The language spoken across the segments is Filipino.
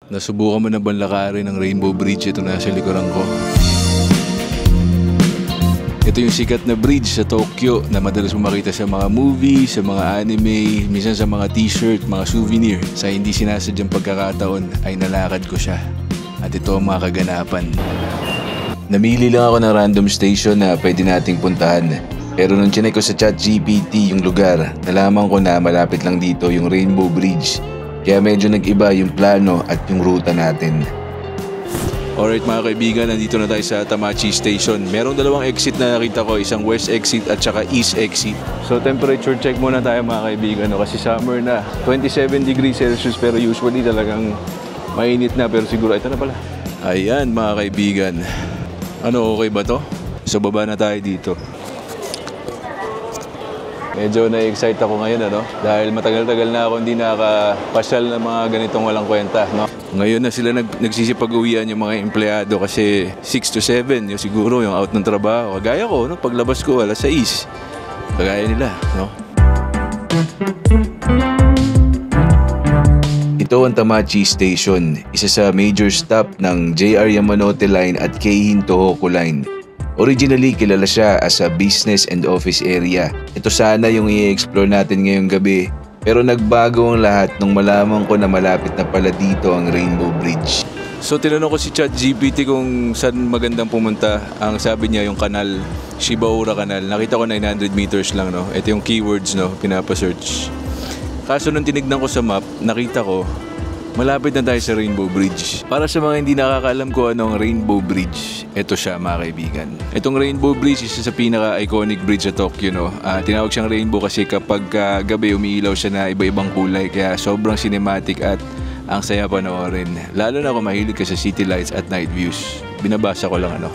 Nasubukan mo na ba lakarin ng Rainbow Bridge? Ito nasa likuran ko. Ito yung sikat na bridge sa Tokyo na madalas mo makita sa mga movie, sa mga anime, minsan sa mga t-shirt, mga souvenir. Sa hindi sinasadyang pagkakataon ay nalakad ko siya. At ito ang mga kaganapan. Namili lang ako ng random station na pwede nating puntahan. Pero nung chinek ko sa ChatGPT yung lugar, nalaman ko na malapit lang dito yung Rainbow Bridge. Kaya medyo nag-iba yung plano at yung ruta natin. Alright mga kaibigan, nandito na tayo sa Tamachi Station. Merong dalawang exit na nakita ko, isang west exit at saka east exit. So temperature check muna tayo mga kaibigan, kasi summer na. 27 degrees Celsius pero usually talagang mainit na, pero siguro ito na pala. Ayan mga kaibigan. Ano, okay ba to? So baba na tayo dito. Medyo na-excite ako ngayon, dahil matagal-tagal na ako hindi nakapasyal ng mga ganitong walang kwenta, Ngayon na sila nagsisipag-uwian yung mga empleyado kasi 6 to 7, yung siguro yung out ng trabaho. Kagaya ko, paglabas ko, alas 6. Kagaya nila, Ito ang Tamachi Station, isa sa major stop ng JR Yamanote Line at Keihin Tohoku Line. Originally, kilala siya as a business and office area. Ito sana yung i-explore natin ngayong gabi. Pero nagbago ang lahat nung malaman ko na malapit na pala dito ang Rainbow Bridge. So tinanong ko si ChatGPT kung saan magandang pumunta. Ang sabi niya yung kanal, Shibaura Canal. Nakita ko 900 meters lang, Ito yung keywords, pinapasearch. Kaso nung tinignan ko sa map, nakita ko malapit na tayo sa Rainbow Bridge. Para sa mga hindi nakakaalam ko ano ang Rainbow Bridge, ito siya mga kaibigan. Itong Rainbow Bridge isa sa pinaka-iconic bridge sa Tokyo, tinawag siyang rainbow kasi kapag gabi umiilaw siya na iba-ibang kulay, kaya sobrang cinematic at ang saya panoorin. Lalo na kung mahilig ka sa city lights at night views. Binabasa ko lang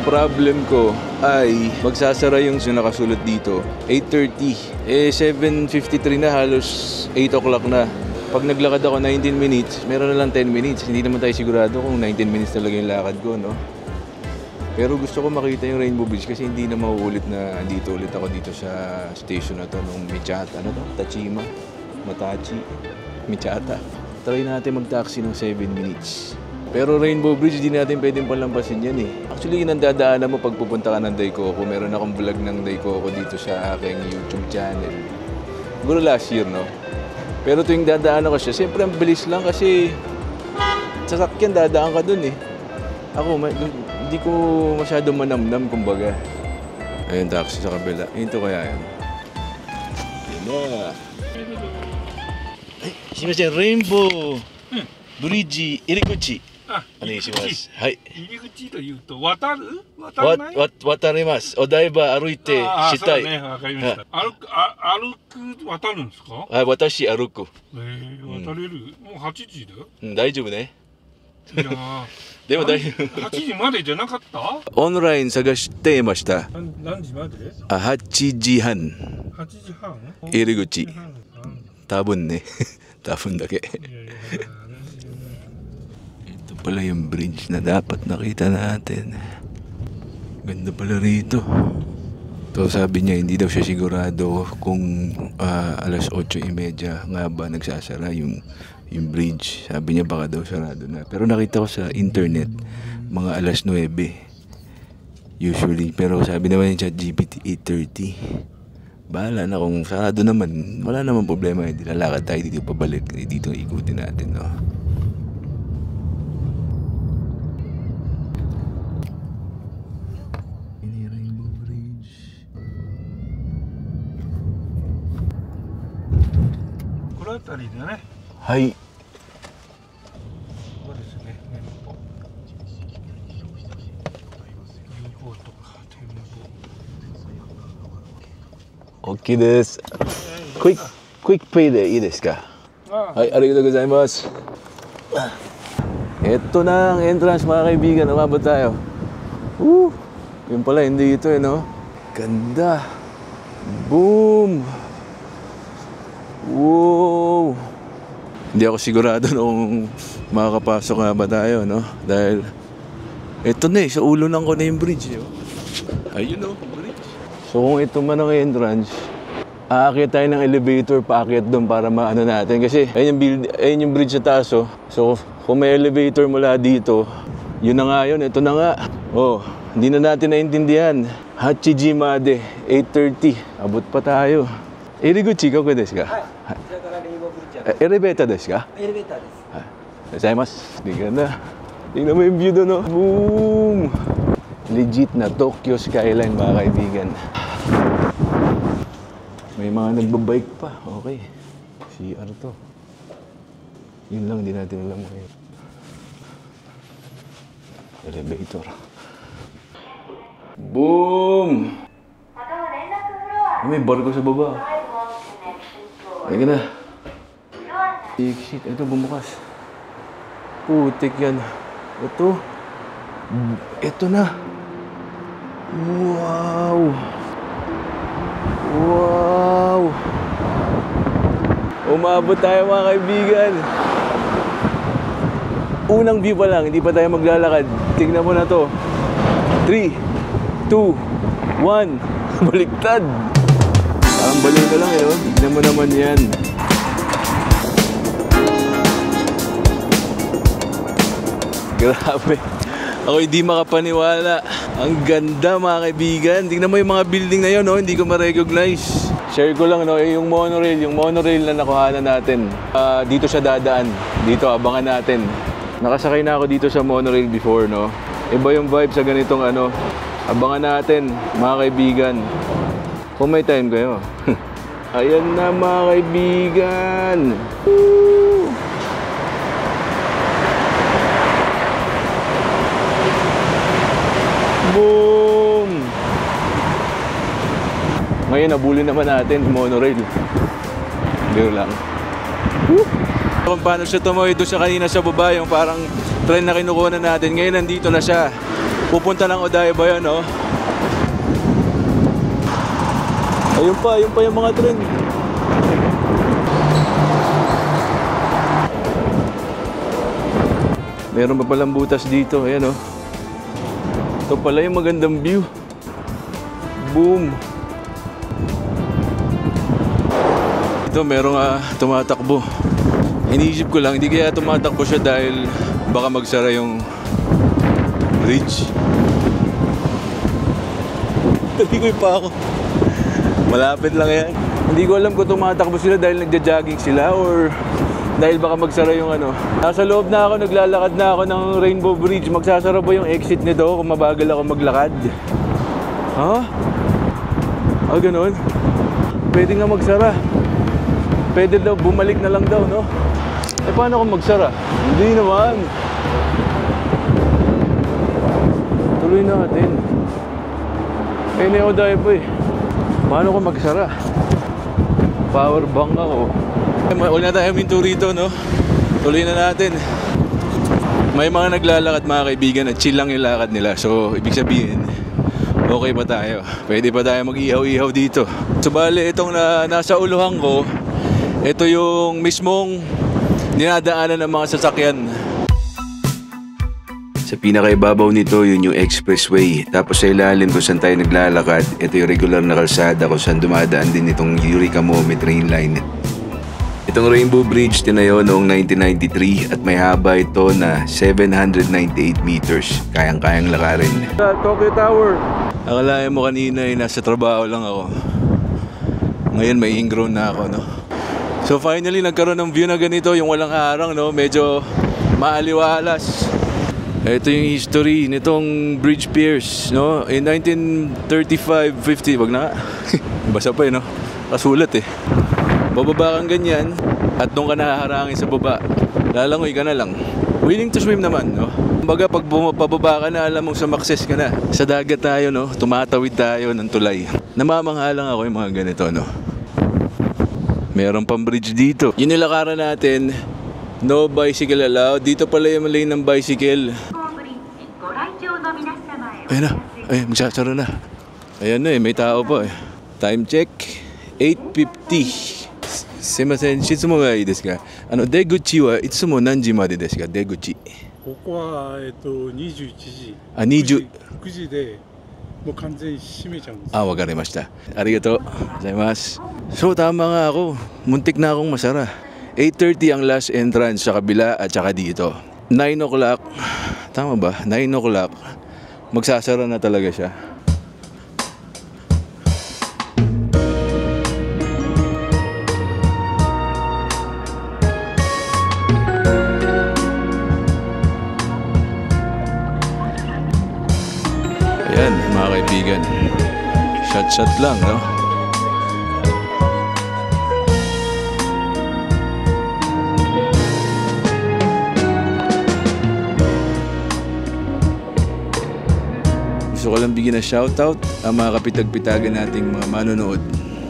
Problem ko ay magsasara yung nakasulat dito 8:30. 7:53 na, halos 8 o'clock na. Pag naglakad ako 19 minutes, meron na lang 10 minutes. Hindi naman tayo sigurado kung 19 minutes talaga yung lakad ko, Pero gusto ko makita yung Rainbow Bridge kasi hindi na mauulit na andito ulit ako dito sa station na to nung Michata, Tachima, Matachi, Michata. Try natin mag-taxi ng 7 minutes. Pero Rainbow Bridge, hindi natin pwedeng palampasin yan Actually, yun ang dadaanan mo pag pupunta ka ng Daikoku. Meron akong vlog ng Daikoku dito sa aking YouTube channel. Siguro last year, Pero tuwing dadaan ako siya, siyempre ang bilis lang kasi sasakyan dadaan ka dun Ako, hindi ko masyado manamnam kumbaga. Ayun, taxi sa kabila. Ito kaya yan. Yan na. Ay, simasen, Rainbow Bridge, Iriguchi. Onegaishimasu. Hai. Iriguchi というと渡る？渡ります。お台場歩いてしたい。そうね、わかりました。歩く渡るんですか？はい、私歩く。渡れる？もう8時だよ。大丈夫ね。いやでも大丈夫。8時までじゃなかった？オンライン探していました。何時まで？8時半。8時半？入り口。多分ね。多分だけ。Ito pala yung bridge na dapat nakita natin. Ganda pala rito. So sabi niya hindi daw siya sigurado kung alas 8:30 nga ba nagsasara yung bridge. Sabi niya baka daw sarado na. Pero nakita ko sa internet mga alas 9 usually. Pero sabi naman yung ChatGPT 8:30. Bahala na kung sarado naman. Wala naman problema. Hindi lalakad tayo dito pabalik. Dito ikutin natin, Hai. Okay です。Quick pay でいいですか？はい、ありがとうございます。Ito na ang entrance mga kaibigan, umabot tayo. Yun pala, hindi ito Ganda. Boom. Wow. Hindi ako sigurado kung makakapasok nga ba tayo, Dahil ito na sa ulo ko na yung bridge, Ayun bridge. So kung ito man ang entrance, aakyat tayo ng elevator, paakyat doon para maano natin. Kasi ayun yung bridge sa taas, oh. So, kung may elevator mula dito, yun na nga yun, ito na nga. Oh, hindi na natin naintindihan. Hachijima de, 8:30. Abot pa tayo. Iriguchi, kako desu ka? Elevator desu ka? エレベーターです。ございます。Tingnan na. Tingnan mo yung view doon, oh. Boom! Legit na Tokyo skyline, mga kaibigan. May mga nagbabike pa. Okay. CR to. Yun lang, di natin alam ngayon. Elevator. Boom! May barko sa baba. Ayun na. Exit. Ito, bumukas. Putik yan. Ito. Ito na. Wow! Wow! Umabot tayo, mga kaibigan. Unang view pa lang, hindi pa tayo maglalakad. Tignan mo na to. 3, 2, 1. Baliktad. Parang baliw na lang, eh, no? Tignan mo naman yan. Grabe. Ako hindi makapaniwala. Ang ganda, mga kaibigan. Tingnan mo yung mga building na yun, no? Hindi ko ma-recognize. Share ko lang, no? Yung monorail na nakuhanan natin. Dito siya dadaan. Dito, abangan natin. Nakasakay na ako dito sa monorail before, no? Iba yung vibe sa ganitong ano. Abangan natin, mga kaibigan. Kung may time kayo. Ayan na, mga kaibigan. Woo! Boom! Ngayon, nabulin naman natin monorail. Biro lang. Woo! Kung paano siya tumawi doon siya kanina sa baba, yung parang train na kinukuha natin. Ngayon, nandito na siya. Pupunta ng Odaiba yan, oh. Ayun pa yung mga train. Meron pa palang butas dito, ayan, oh. Ito pala yung magandang view. Boom! Ito, merong tumatakbo. Iniisip ko lang, hindi kaya tumatakbo siya dahil baka magsara yung bridge. Naligoy pa ako. Malapit lang yan. Hindi ko alam kung tumatakbo sila dahil nagja-jogging sila or dahil baka magsara yung ano. Nasa loob na ako, naglalakad na ako ng Rainbow Bridge. Magsasara ba yung exit nito kung mabagal ako maglakad? Ha? Ganun? Pwede nga magsara. Pwede daw, bumalik na lang daw, no? Paano kung magsara? Hindi naman. Tuloy natin. Neo-dive eh. Paano kung magsara? Power bank ako. Wala na tayo minto rito, no? Tuloy na natin. May mga naglalakad, mga kaibigan, at chill lang yung lakad nila. So, ibig sabihin, okay pa tayo. Pwede pa tayo mag-ihaw-ihaw dito. So, bale, itong nasa uluhan ko, ito yung mismong dinadaanan ng mga sasakyan. Sa pinakaibabaw nito, yun yung expressway. Tapos sa ilalim kung saan tayo naglalakad, ito yung regular na kalsada kung saan dumadaan din itong Yuri Kamome train line. Itong Rainbow Bridge tinayo noong 1993 at may haba ito na 798 meters. Kayang-kayang lakarin. Tokyo Tower. Akalain mo kanina nasa trabaho lang ako. Ngayon may ingrown na ako, no? So finally nagkaroon ng view na ganito, yung walang harang, no? Medyo maaliwalas. Ito yung history nitong Bridge Piers, no? In 1935-50, wag na. Basa pa, no? Kasulat eh. Bababa kang ganyan at doon ka nahaharangin sa baba. Lalangoy ka na lang. Willing to swim naman, no? Kumbaga pag pababa ka na, alam mong sumakses ka na. Sa dagat tayo, no? Tumatawid tayo ng tulay. Namamangha lang ako yung mga ganito, no? Meron pang bridge dito. Yung nilakaran natin, no bicycle allowed. Dito pala yung lane ng bicycle. Ayun na. Ay, magsasara na. Ayan na eh, may tao pa eh. Time check, 8:50. すいません、質問がいいですか。出口はいつも何時までですか、出口。ここは21時。あ、20。9時でもう完全に閉めちゃうんです。Ah, wagarimashita. Arigato. Gozaimasu. So, tama nga ako. Muntik na akong masara. 8:30 ang last entrance sa kabila at saka dito. 9 o'clock. Tama ba? 9 o'clock. Magsasara na talaga siya. Ayan, mga kaibigan. Shot-shot lang, no? Gusto ko lang bigyan ng shoutout ang mga kapitag-pitagan nating mga manonood.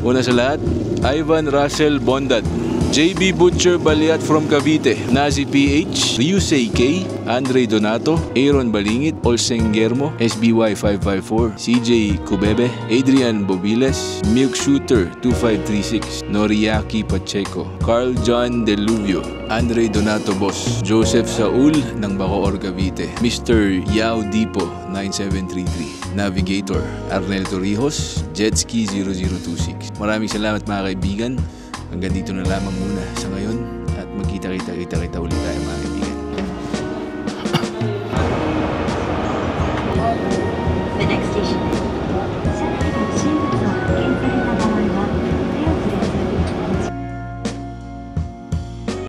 Una sa lahat, Ivan Russell Bondat, JB Butcher Baliat from Cavite, Nazi PH, Ryusei K, Andre Donato, Aaron Balingit, Olseng Germo, SBY 554, CJ Kubebe, Adrian Bobiles, Milk Shooter 2536, Noriaki Pacheco, Carl John Deluvio, Andre Donato Boss, Joseph Saul ng Bacoor Cavite, Mr. Yao Dipo 9733, Navigator, Arnel Torrijos, Jetski 0026. Maraming salamat mga kaibigan. Hanggang dito na lamang muna sa ngayon at magkita-kita ulit tayo